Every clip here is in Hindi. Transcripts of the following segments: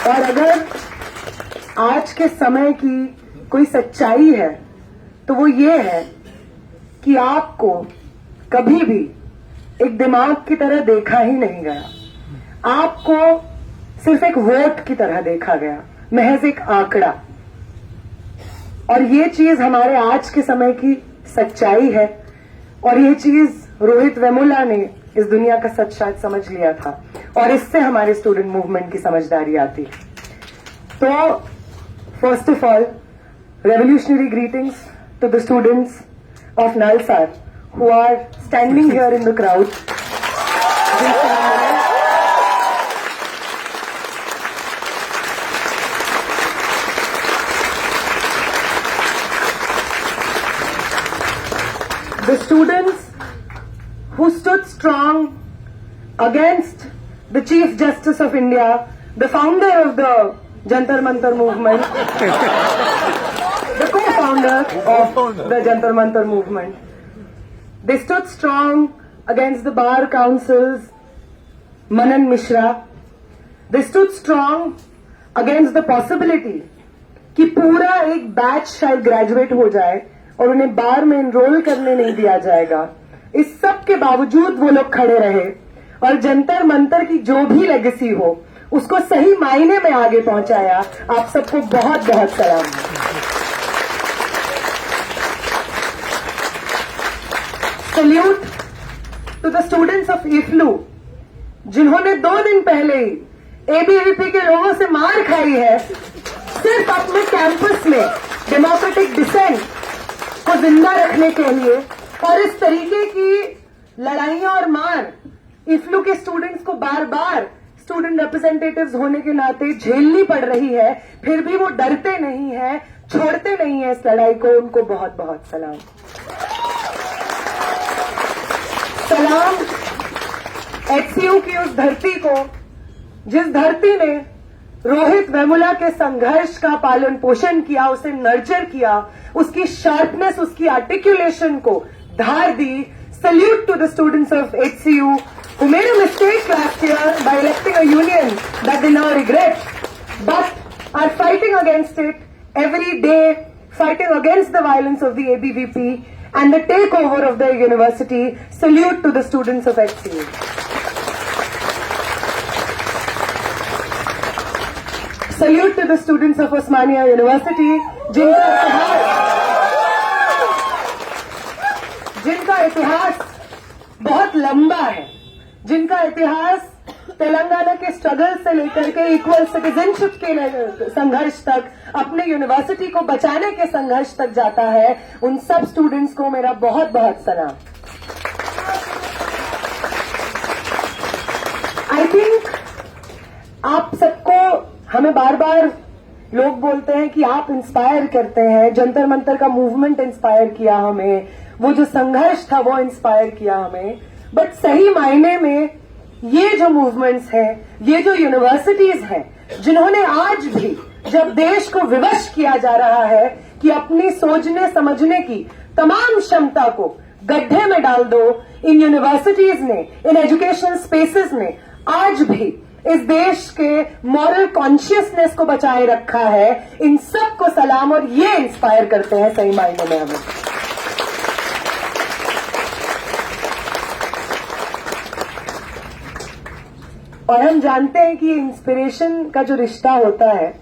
और अगर आज के समय की कोई सच्चाई है तो वो ये है कि आपको कभी भी एक दिमाग की तरह देखा ही नहीं गया, आपको सिर्फ एक वोट की तरह देखा गया, महज एक आंकड़ा। और ये चीज हमारे आज के समय की सच्चाई है और ये चीज रोहित वेमुला ने इस दुनिया का सच शायद समझ लिया था और इससे हमारे स्टूडेंट मूवमेंट की समझदारी आती है। तो first of all, revolutionary greetings to the students of Nalsar who are standing here in the crowd. The students who stood strong against the Chief Justice of India, the founder of the Jantar Mantar movement, the co-founder of the Jantar Mantar movement. They stood strong against the Bar Council's Manan Mishra. They stood strong against the possibility कि पूरा एक बैच शायद ग्रेजुएट हो जाए और उन्हें बार में एनरोल करने नहीं दिया जाएगा। इस सब के बावजूद वो लोग खड़े रहे और जंतर मंतर की जो भी लेगेसी हो उसको सही मायने में आगे पहुंचाया। आप सबको बहुत बहुत सलाम। Salute to the students of EFLU जिन्होंने 2 दिन पहले ही एबीवीपी के लोगों से मार खाई है सिर्फ अपने कैंपस में डेमोक्रेटिक डिसेंट को जिंदा रखने के लिए। और इस तरीके की लड़ाइयां और मार इफ्लू के स्टूडेंट्स को बार बार स्टूडेंट रिप्रेजेंटेटिव्स होने के नाते झेलनी पड़ रही है, फिर भी वो डरते नहीं है, छोड़ते नहीं है इस लड़ाई को। उनको बहुत बहुत सलाम। सलाम एचसीयू की उस धरती को जिस धरती ने रोहित वेमुला के संघर्ष का पालन पोषण किया, उसे नर्चर किया, उसकी शार्पनेस, उसकी आर्टिकुलेशन को धार दी। Salute to the students of HCU who made a mistake last year by electing a union that they now regret, but are fighting against it every day, fighting against the violence of the ABVP and the takeover of the university. Salute to the students of HCU. Salute to the students of Osmania University, जिनका इतिहास बहुत लंबा है, जिनका इतिहास तेलंगाना के स्ट्रगल से लेकर के इक्वल सिटीजनशिप के संघर्ष तक, अपने यूनिवर्सिटी को बचाने के संघर्ष तक जाता है। उन सब स्टूडेंट्स को मेरा बहुत बहुत सलाम। आई थिंक आप सबको, हमें बार बार लोग बोलते हैं कि आप इंस्पायर करते हैं, जंतर मंतर का मूवमेंट इंस्पायर किया हमें, वो जो संघर्ष था वो इंस्पायर किया हमें। बट सही मायने में ये जो मूवमेंट्स हैं, ये जो यूनिवर्सिटीज हैं, जिन्होंने आज भी जब देश को विवश किया जा रहा है कि अपनी सोचने समझने की तमाम क्षमता को गड्ढे में डाल दो, इन यूनिवर्सिटीज ने, इन एजुकेशनल स्पेसेस ने आज भी इस देश के मॉरल कॉन्शियसनेस को बचाए रखा है। इन सब को सलाम और ये इंस्पायर करते हैं सही मायने में हमें। और हम जानते हैं कि इंस्पिरेशन का जो रिश्ता होता है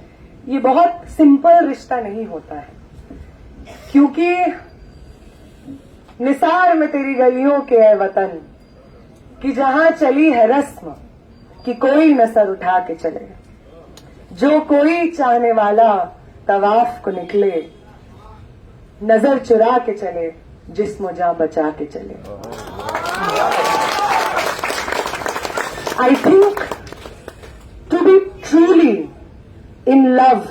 ये बहुत सिंपल रिश्ता नहीं होता है, क्योंकि निसार में तेरी गलियों के है वतन कि जहां चली है रस्म कि कोई न सर उठा के चले, जो कोई चाहने वाला तवाफ को निकले, नजर चुरा के चले, जिस्म जान बचा के चले। I think to be truly in love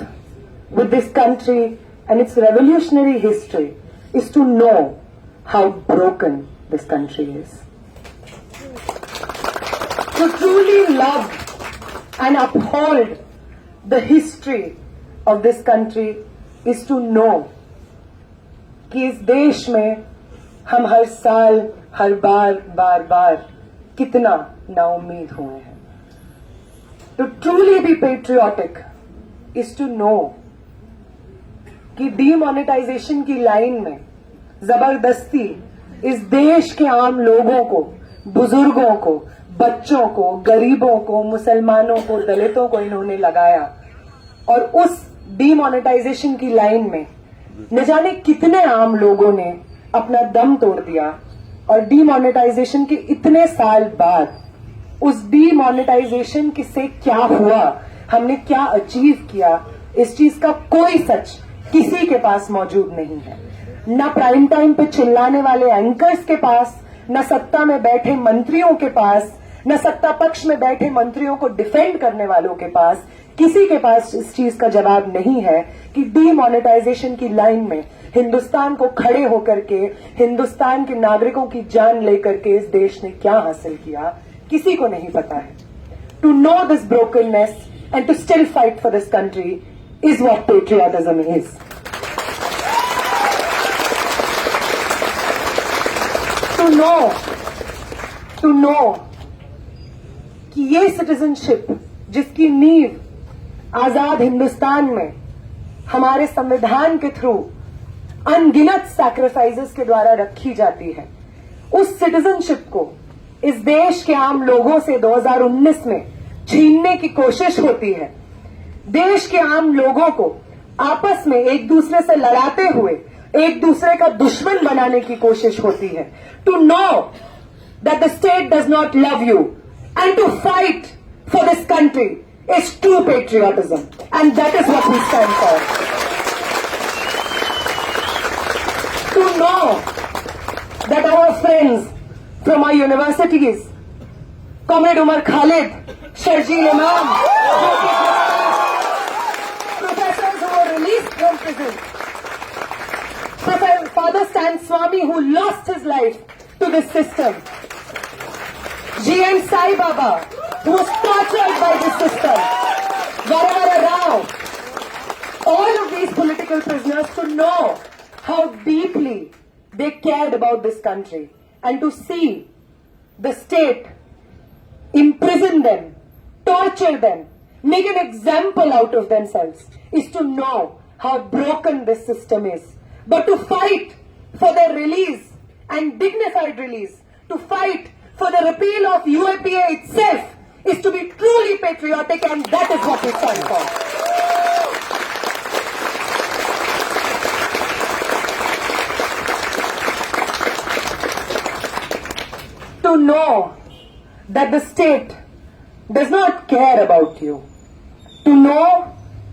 with this country and its revolutionary history is to know how broken this country is. To truly love and uphold the history of this country is to know कि इस देश में हम हर साल, हर बार, बार बार कितना नाउम्मीद हुए हैं। To truly be patriotic is to know कि डीमोनेटाइजेशन की लाइन में जबरदस्ती इस देश के आम लोगों को, बुजुर्गों को, बच्चों को, गरीबों को, मुसलमानों को, दलितों को इन्होंने लगाया और उस डीमोनेटाइजेशन की लाइन में न जाने कितने आम लोगों ने अपना दम तोड़ दिया और डीमोनेटाइजेशन के इतने साल बाद उस डीमोनेटाइजेशन से क्या हुआ, हमने क्या अचीव किया, इस चीज का कोई सच किसी के पास मौजूद नहीं है। न प्राइम टाइम पे चिल्लाने वाले एंकर्स के पास, न सत्ता में बैठे मंत्रियों के पास, न सत्ता पक्ष में बैठे मंत्रियों को डिफेंड करने वालों के पास, किसी के पास इस चीज का जवाब नहीं है कि डीमोनेटाइजेशन की लाइन में हिंदुस्तान को खड़े होकर के, हिंदुस्तान के नागरिकों की जान लेकर के इस देश ने क्या हासिल किया, किसी को नहीं पता है। To know this brokenness and to still fight for this country is what patriotism is. To know कि ये सिटीजनशिप जिसकी नींव आजाद हिंदुस्तान में हमारे संविधान के थ्रू अनगिनत सैक्रिफाइसेस के द्वारा रखी जाती है, उस सिटीजनशिप को इस देश के आम लोगों से 2019 में छीनने की कोशिश होती है। देश के आम लोगों को आपस में एक दूसरे से लड़ाते हुए एक दूसरे का दुश्मन बनाने की कोशिश होती है। To know that the state does not love you and to fight for this country is true patriotism and that is what we stand for. To know that our friends from our universities, comrade Umar Khalid, Sharjeel Imam, from prison, Father Stan Swami, who lost his life to this system, G.N. Sai Baba, who was tortured by this system, Varavara Rao, all of these political prisoners, to know how deeply they cared about this country and to see the state imprison them, torture them, make an example out of themselves, is to know how broken this system is. But to fight for their release and dignified release, to fight for the repeal of UAPA itself, is to be truly patriotic, and that is what we stand for. To know that the state does not care about you. To know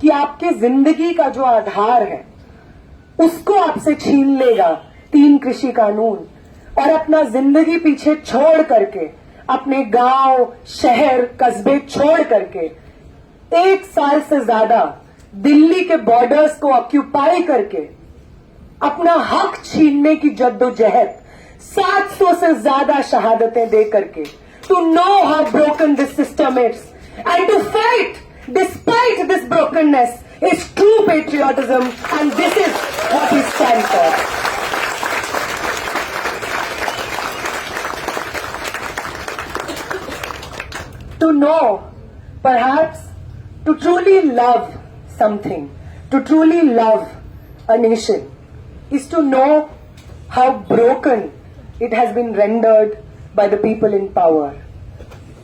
कि आपके जिंदगी का जो आधार है उसको आपसे छीन लेगा 3 कृषि कानून और अपना जिंदगी पीछे छोड़ करके, अपने गांव, शहर, कस्बे छोड़ करके 1 साल से ज्यादा दिल्ली के बॉर्डर्स को ऑक्यूपाई करके अपना हक छीनने की जद्दोजहद, 700 से ज्यादा शहादतें दे करके, to know how broken this system is and to fight despite this brokenness is true patriotism, and this is what we stand for. To know, perhaps, to truly love something, to truly love a nation, is to know how broken it has been rendered by the people in power,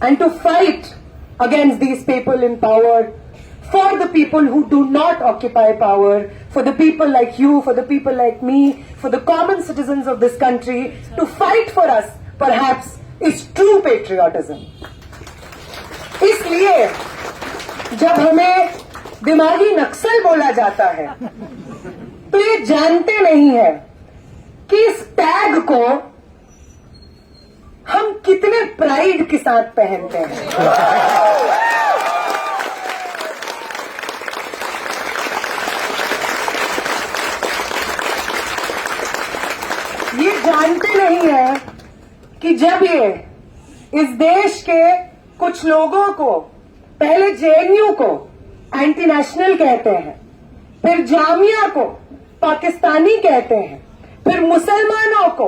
and to fight against these people in power, for the people who do not occupy power, for the people like you, for the people like me, for the common citizens of this country, to fight for us, perhaps, is true patriotism. इसलिए जब हमें दिमागी नक्सल बोला जाता है तो ये जानते नहीं है कि इस टैग को हम कितने प्राइड के साथ पहनते हैं। ये जानते नहीं है कि जब ये इस देश के कुछ लोगों को, पहले जेएनयू को एंटी नेशनल कहते हैं, फिर जामिया को पाकिस्तानी कहते हैं, फिर मुसलमानों को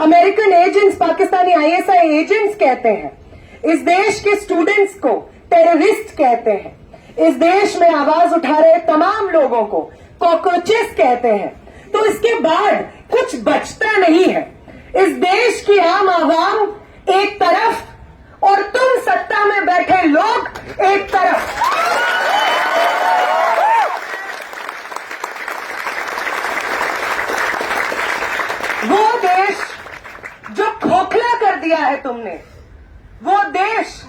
American agents, Pakistani ISI agents कहते हैं, इस देश के स्टूडेंट्स को टेररिस्ट कहते हैं। इस देश में आवाज उठा रहे तमाम लोगों को कॉकरोचेस कहते हैं। तो इसके बाद कुछ बचता नहीं है। इस देश की आम आवाम एक तरफ और तुम सत्ता में बैठे लोग एक तरफ। वो देश जो खोखला कर दिया है तुमने, वो देश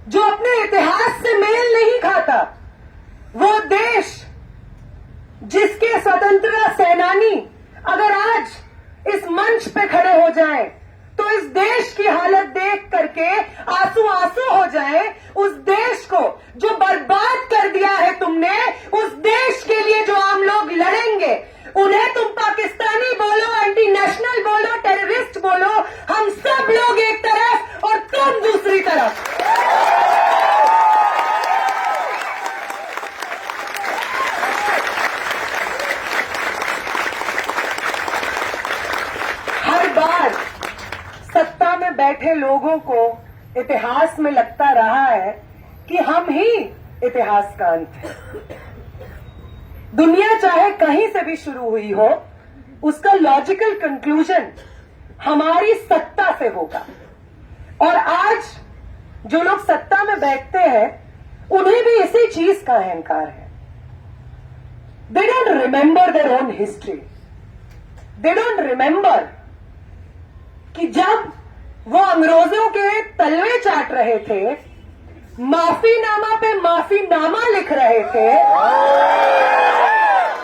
जो अपने इतिहास से मेल नहीं खाता, वो देश जिसके स्वतंत्रता सेनानी अगर आज इस मंच पे खड़े हो जाएं, तो इस देश की हालत देख करके आंसू आंसू हो जाए। उस देश को जो बर्बाद कर दिया है तुमने, उस देश के लिए जो आम लोग लड़ेंगे, उन्हें तुम पाकिस्तानी बोलो, एंटी नेशनल बोलो, टेररिस्ट बोलो, हम सब लोग एक तरफ और तुम दूसरी तरफ। हर बार सत्ता में बैठे लोगों को इतिहास में लगता रहा है कि हम ही इतिहास का अंत है। दुनिया चाहे कहीं से भी शुरू हुई हो, उसका लॉजिकल कंक्लूजन हमारी सत्ता से होगा। और आज जो लोग सत्ता में बैठते हैं, उन्हें भी इसी चीज का अहंकार है। They don't remember their own history. They don't remember कि जब वो अंग्रेजों के तलवे चाट रहे थे, माफीनामा पे माफीनामा लिख रहे थे,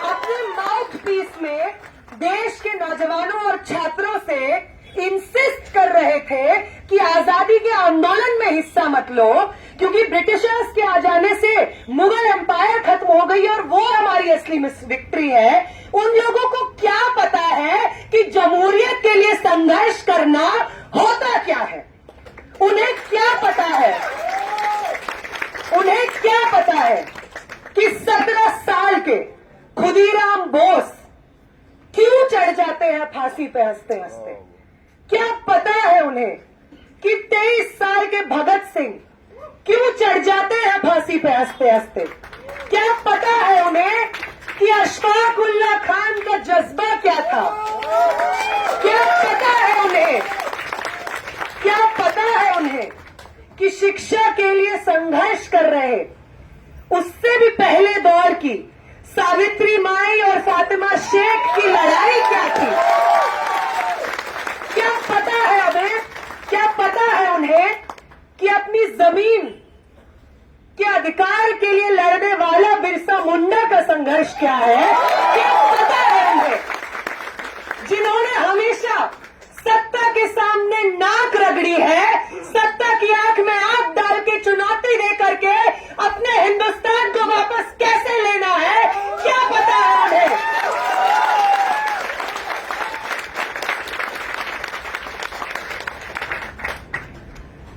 अपने माउथ पीस में देश के नौजवानों और छात्रों से इंसिस्ट कर रहे थे कि आजादी के आंदोलन में हिस्सा मत लो, क्योंकि ब्रिटिशर्स के आ जाने से मुगल एम्पायर खत्म हो गई और वो हमारी असली विक्ट्री है। उन लोगों को क्या पता है कि जमहूरियत के लिए संघर्ष करना होता क्या है। उन्हें क्या पता है, उन्हें क्या पता है कि 17 साल के खुदीराम बोस क्यों चढ़ जाते हैं फांसी पे हंसते हंसते। क्या पता है उन्हें कि 23 साल के भगत सिंह क्यों चढ़ जाते हैं फांसी पे हंसते हंसते। क्या पता है उन्हें कि अशफाक उल्लाह खान का जज्बा क्या था। क्या पता है उन्हें, क्या पता है उन्हें कि शिक्षा के लिए संघर्ष कर रहे उससे भी पहले दौर की सावित्री माई और फातिमा शेख की लड़ाई क्या थी। क्या पता है उन्हें, क्या पता है उन्हें कि अपनी जमीन के अधिकार के लिए लड़ने वाला बिरसा मुंडा का संघर्ष क्या है। क्या पता है उन्हें, जिन्होंने हमेशा सत्ता के सामने नाक रगड़ी है, सत्ता की आंख में आंख डाल के चुनौती दे करके अपने हिंदुस्तान को वापस कैसे लेना है। क्या पता है उन्हें।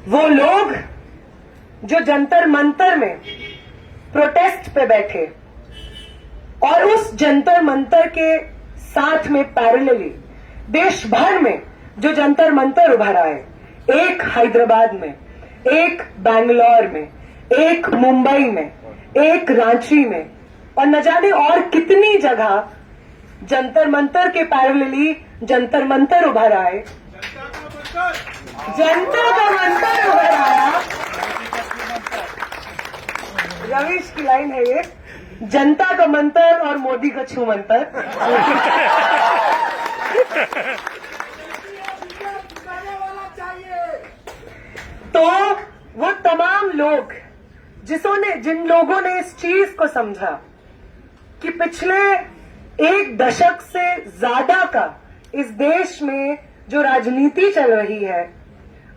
वो लोग जो जंतर मंतर में प्रोटेस्ट पे बैठे और उस जंतर मंतर के साथ में पैरेलली देश भर में जो जंतर मंतर उभर आए, एक हैदराबाद में, एक बैंगलोर में, एक मुंबई में, एक रांची में, और न जाने और कितनी जगह जंतर मंतर के पैरेलली जंतर मंतर उभर आए, जनता का मंतर उभर आया। रवीश की लाइन है ये, जनता का मंतर और मोदी का छू मंतर। तो वो तमाम लोग जिन लोगों ने इस चीज को समझा कि पिछले एक दशक से ज्यादा का इस देश में जो राजनीति चल रही है,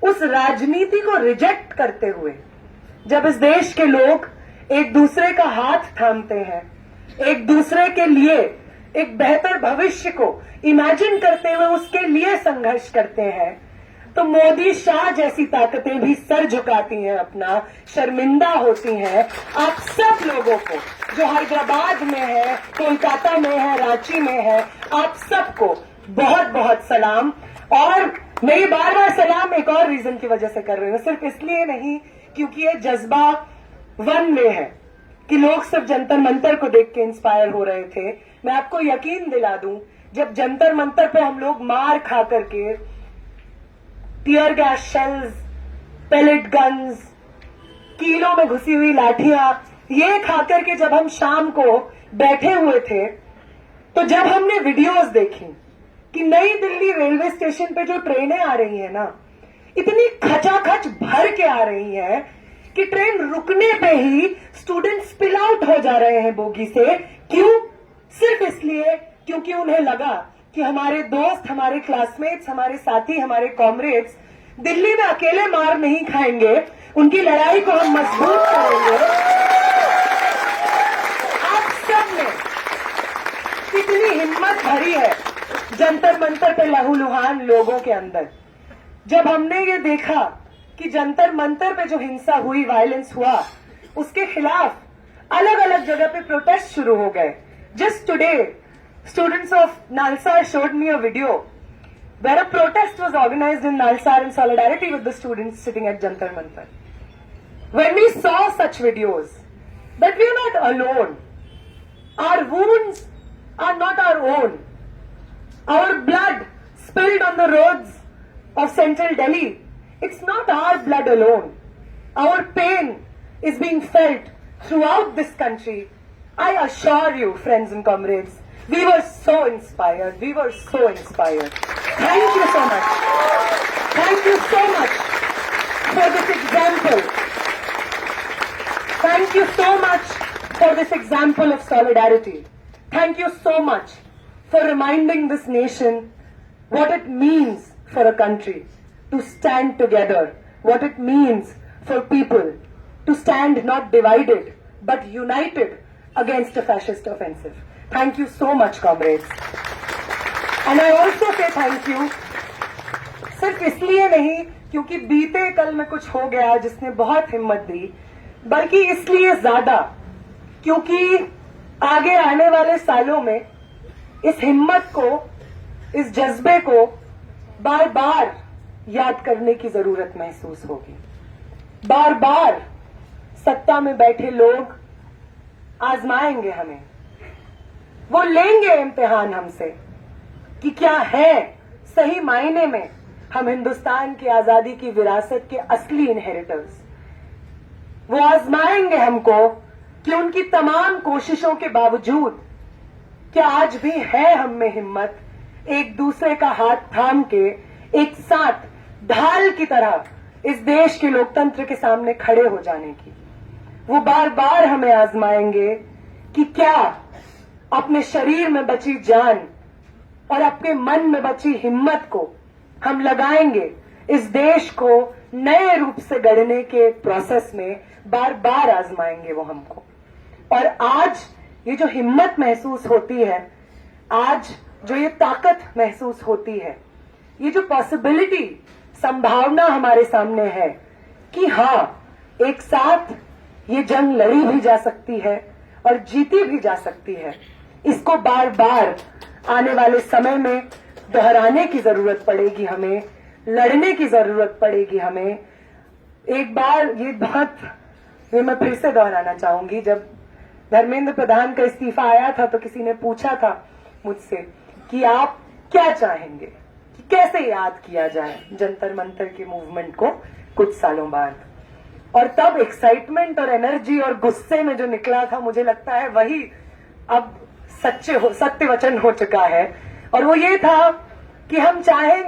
उस राजनीति को रिजेक्ट करते हुए जब इस देश के लोग एक दूसरे का हाथ थामते हैं, एक दूसरे के लिए एक बेहतर भविष्य को इमेजिन करते हुए उसके लिए संघर्ष करते हैं, तो मोदी शाह जैसी ताकतें भी सर झुकाती हैं, अपना शर्मिंदा होती हैं। आप सब लोगों को जो हैदराबाद में है, कोलकाता में है, रांची में है, आप सबको बहुत बहुत सलाम। और मेरी बार बार सलाम एक और रीजन की वजह से कर रही हूँ, सिर्फ इसलिए नहीं क्योंकि ये जज्बा वन वे है कि लोग सिर्फ जंतर मंतर को देख के इंस्पायर हो रहे थे। मैं आपको यकीन दिला दूं, जब जंतर मंतर पे हम लोग मार खा करके tear gas shells, pellet guns, कीलों में घुसी हुई लाठियां, ये खा करके जब हम शाम को बैठे हुए थे, तो जब हमने वीडियोस देखी कि नई दिल्ली रेलवे स्टेशन पे जो ट्रेनें आ रही है ना, इतनी खचाखच भर के आ रही है कि ट्रेन रुकने पे ही स्टूडेंट स्पिल आउट हो जा रहे हैं बोगी से। क्यों? सिर्फ इसलिए क्योंकि उन्हें लगा कि हमारे दोस्त, हमारे क्लासमेट्स, हमारे साथी, हमारे कॉमरेड्स दिल्ली में अकेले मार नहीं खाएंगे, उनकी लड़ाई को हम मजबूत करेंगे। आप सब ने कितनी हिम्मत भरी है जंतर मंतर पे लहूलुहान लोगों के अंदर। जब हमने ये देखा कि जंतर मंतर पे जो हिंसा हुई, वायलेंस हुआ, उसके खिलाफ अलग अलग जगह पे प्रोटेस्ट शुरू हो गए। Just today students of Nalsar showed me a video where a protest was organized in Nalsar in solidarity with the students sitting at Jantar Mantar. When we saw such videos, that we are not alone. Our wounds are not our own. Our blood spilled on the roads of central Delhi, it's not our blood alone. Our pain is being felt throughout this country. I assure you, friends and comrades, we were so inspired. We were so inspired. Thank you so much. Thank you so much for this example. Thank you so much for this example of solidarity. Thank you so much for reminding this nation what it means for a country to stand together, what it means for people to stand not divided but united against a fascist offensive. Thank you so much, comrades. And I also say thank you सिर्फ इसलिए नहीं क्योंकि बीते कल में कुछ हो गया जिसने बहुत हिम्मत दी, बल्कि इसलिए ज्यादा क्योंकि आगे आने वाले सालों में इस हिम्मत को, इस जज्बे को बार बार याद करने की जरूरत महसूस होगी। बार बार सत्ता में बैठे लोग आजमाएंगे हमें, वो लेंगे इम्तिहान हमसे कि क्या है सही मायने में हम हिंदुस्तान की आजादी की विरासत के असली इनहेरिटर्स। वो आजमाएंगे हमको कि उनकी तमाम कोशिशों के बावजूद क्या आज भी है हम में हिम्मत एक दूसरे का हाथ थाम के एक साथ ढाल की तरह इस देश के लोकतंत्र के सामने खड़े हो जाने की। वो बार बार हमें आजमाएंगे कि क्या अपने शरीर में बची जान और अपने मन में बची हिम्मत को हम लगाएंगे इस देश को नए रूप से गढ़ने के प्रोसेस में। बार बार आजमाएंगे वो हमको। और आज ये जो हिम्मत महसूस होती है, आज जो ये ताकत महसूस होती है, ये जो पॉसिबिलिटी, संभावना हमारे सामने है कि हाँ, एक साथ ये जंग लड़ी भी जा सकती है और जीती भी जा सकती है, इसको बार बार आने वाले समय में दोहराने की जरूरत पड़ेगी हमें, लड़ने की जरूरत पड़ेगी हमें। एक बार ये बात मैं फिर से दोहराना चाहूंगी, जब धर्मेंद्र प्रधान का इस्तीफा आया था तो किसी ने पूछा था मुझसे कि आप क्या चाहेंगे कि कैसे याद किया जाए जंतर मंतर के मूवमेंट को कुछ सालों बाद। और तब एक्साइटमेंट और एनर्जी और गुस्से में जो निकला था, मुझे लगता है वही अब सत्य वचन हो चुका है। और वो ये था कि हम चाहेंगे